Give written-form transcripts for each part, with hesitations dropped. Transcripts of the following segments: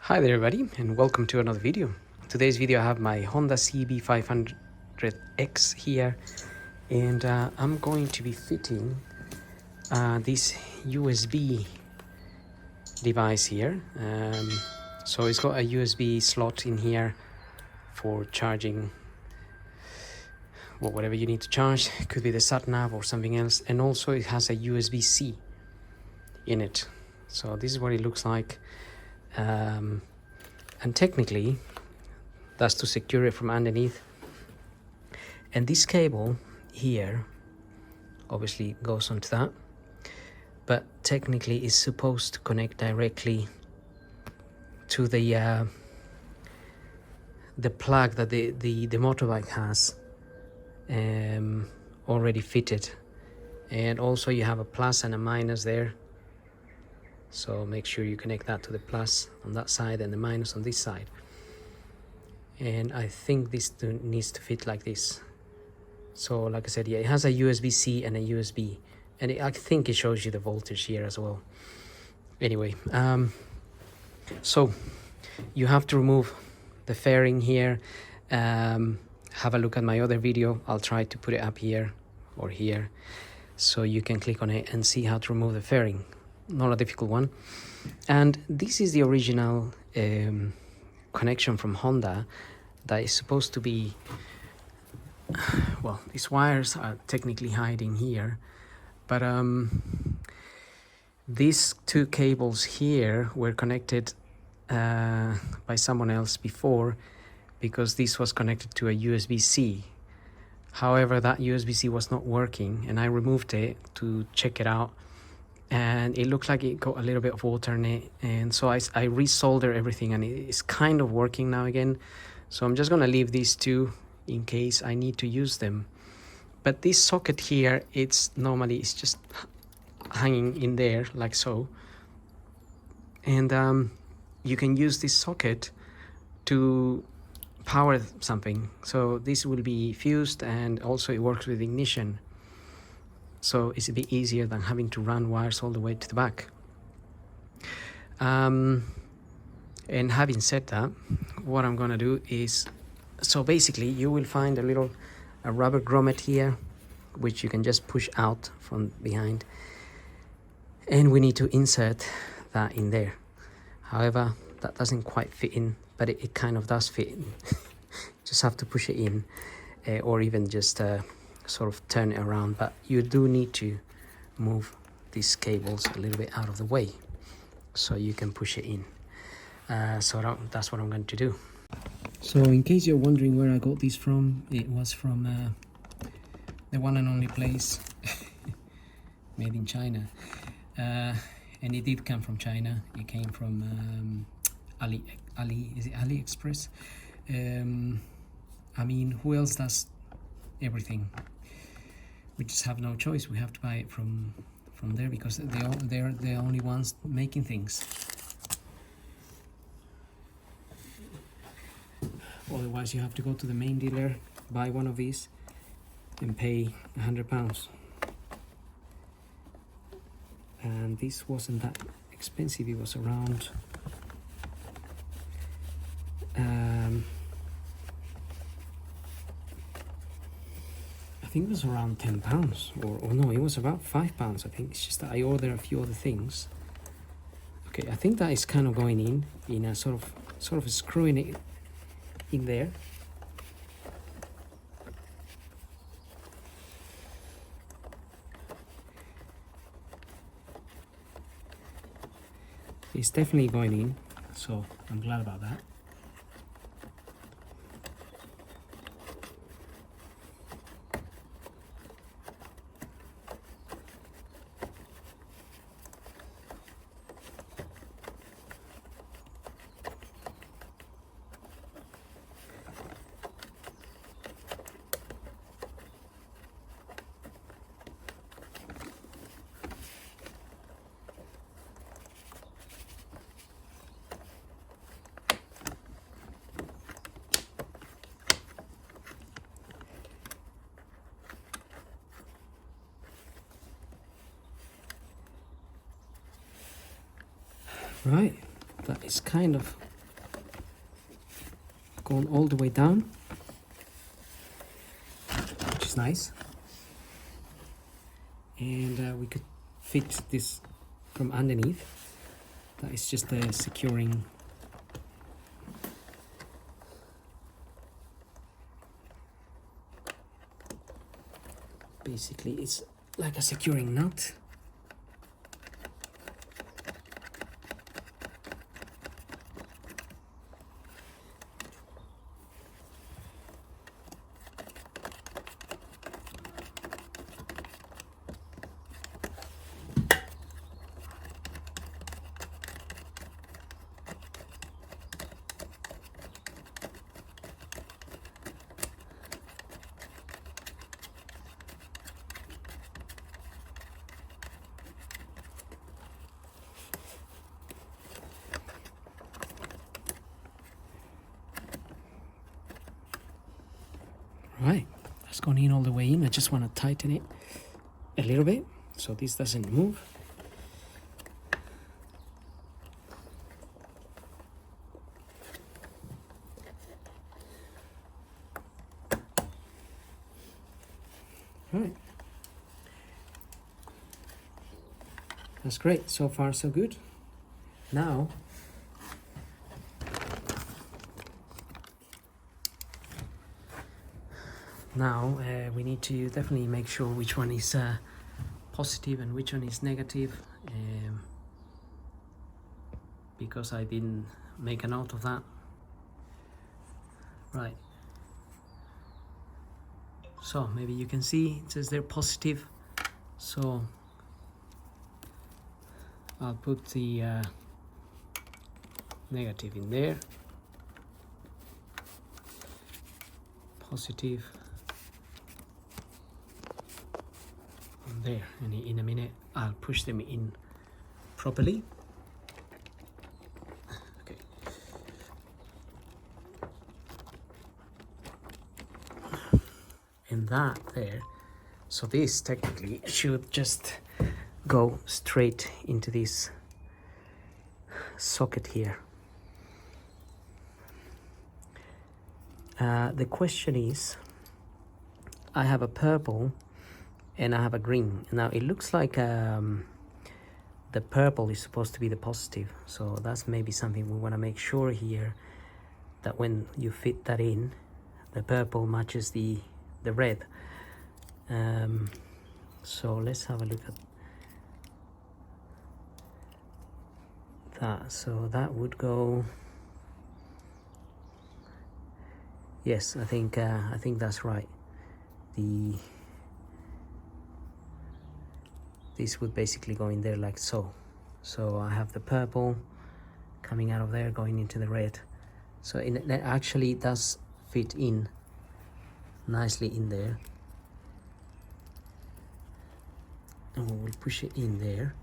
Hi there everybody and welcome to another video. Today's video I have my Honda CB500 X here and I'm going to be fitting this USB device here. So it's got a USB slot in here for charging whatever you need to charge. It could be the sat nav or something else, and also it has a USB-C in it. So this is what it looks like. And technically that's to secure it from underneath, and this cable here obviously goes onto that, but technically it's supposed to connect directly to the plug that the motorbike has already fitted. And also you have a plus and a minus there, so make sure you connect that to the plus on that side and the minus on this side. And I think this needs to fit like this. So like I said, yeah, it has a USB-C and a USB, and I think it shows you the voltage here as well. Anyway, so you have to remove the fairing here. Have a look at my other video. I'll try to put it up here or here so you can click on it and see how to remove the fairing. Not a difficult one. And this is the original connection from Honda that is supposed to be, well, these wires are technically hiding here, but these two cables here were connected by someone else before, because this was connected to a USB-C. However, that USB-C was not working and I removed it to check it out, and it looked like it got a little bit of water in it, and so I resoldered everything and it's kind of working now again. So I'm just gonna leave these two in case I need to use them. But this socket here, it's just hanging in there like so, and you can use this socket to power something. So this will be fused, and also it works with ignition. So it's a bit easier than having to run wires all the way to the back. And having said that, what I'm gonna do is, so basically you will find a rubber grommet here, which you can just push out from behind, and we need to insert that in there. However, that doesn't quite fit in, but it kind of does fit in. Just have to push it in, or even just sort of turn it around, but you do need to move these cables a little bit out of the way so you can push it in. So that's what I'm going to do. So in case you're wondering where I got these from, it was from the one and only place made in China, and it did come from China. It came from is it AliExpress? I mean, who else does everything? We just have no choice. We have to buy it from there, because they're the only ones making things. Otherwise you have to go to the main dealer, buy one of these and pay £100. And this wasn't that expensive. It was around I think it was around £10, or no, it was about £5. I think it's just that I ordered a few other things. Okay, I think that is kind of going in a sort of screwing it in there. It's definitely going in, so I'm glad about that. Right, that is kind of phone all the way down, which is nice. And we could fit this from underneath. That is just a securing basically it's like a securing nut. Right, that's gone in all the way in. I just want to tighten it a little bit so this doesn't move. Right, that's great. So far so good. Now we need to definitely make sure which one is positive and which one is negative, because I didn't make a note of that. Right, so maybe you can see it says they're positive, so I'll put the negative in there, positive on there, and in a minute I'll push them in properly. Okay. And that there, so this technically should just go straight into this socket here. The question is, I have a purple and I have a green. Now it looks like the purple is supposed to be the positive, so that's maybe something we want to make sure here, that when you fit that in, the purple matches the red. So let's have a look at that. So that would go, yes, I think that's right. This would basically go in there like so. So I have the purple coming out of there going into the red. So it actually does fit in nicely in there. And we will push it in there.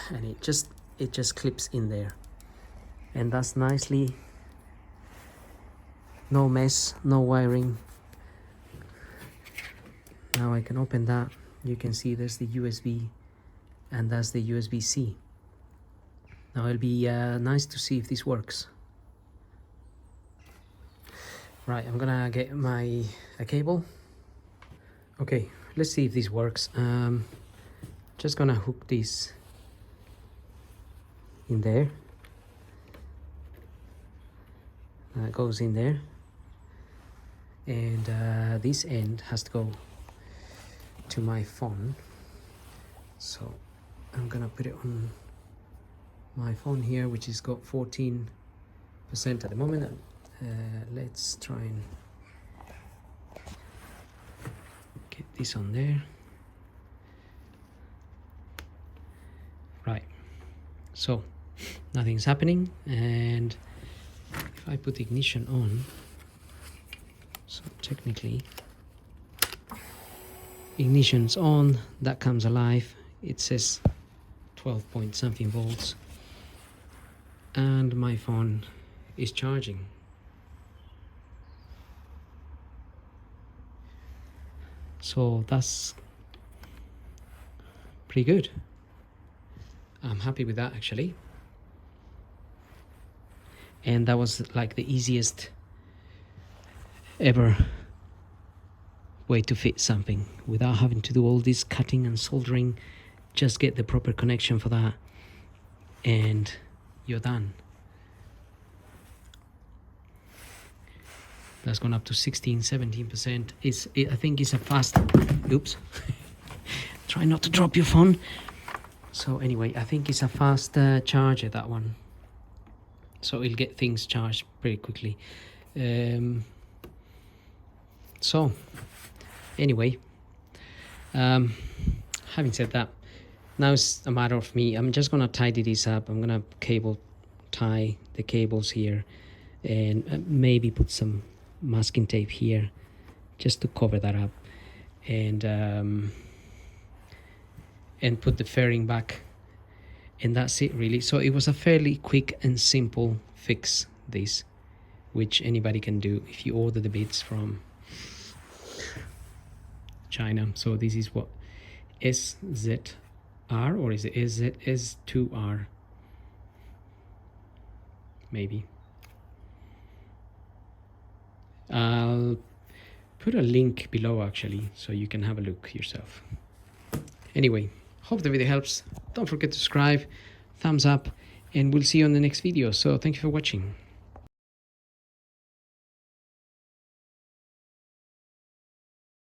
And it just clips in there. And that's nicely, no mess, no wiring. Now I can open that. You can see there's the USB and that's the USB-C. Now it'll be nice to see if this works. Right, I'm gonna get a cable. Okay, let's see if this works. Just gonna hook this in there. That goes in there. And this end has to go to my phone, so I'm gonna put it on my phone here, which has got 14% at the moment. Let's try and get this on there. Right, so nothing's happening, and if I put the ignition on, so technically ignition's on, that comes alive, it says 12 point something volts, and my phone is charging. So that's pretty good. I'm happy with that actually. and that was like the easiest ever way to fit something without having to do all this cutting and soldering. Just get the proper connection for that and you're done. That's gone up to 16-17%. I think it's a fast, oops, try not to drop your phone. So anyway, I think it's a fast charger, that one, so it'll get things charged pretty quickly. So anyway, having said that, now it's a matter of me. I'm just gonna tidy this up. I'm gonna cable tie the cables here and maybe put some masking tape here just to cover that up, and put the fairing back, and that's it really. So it was a fairly quick and simple fix, this, which anybody can do if you order the bits from China. So this is what SZR, or is it S2R? Maybe. I'll put a link below actually, so you can have a look yourself. Anyway, hope the video helps. Don't forget to subscribe, thumbs up, and we'll see you on the next video. So thank you for watching.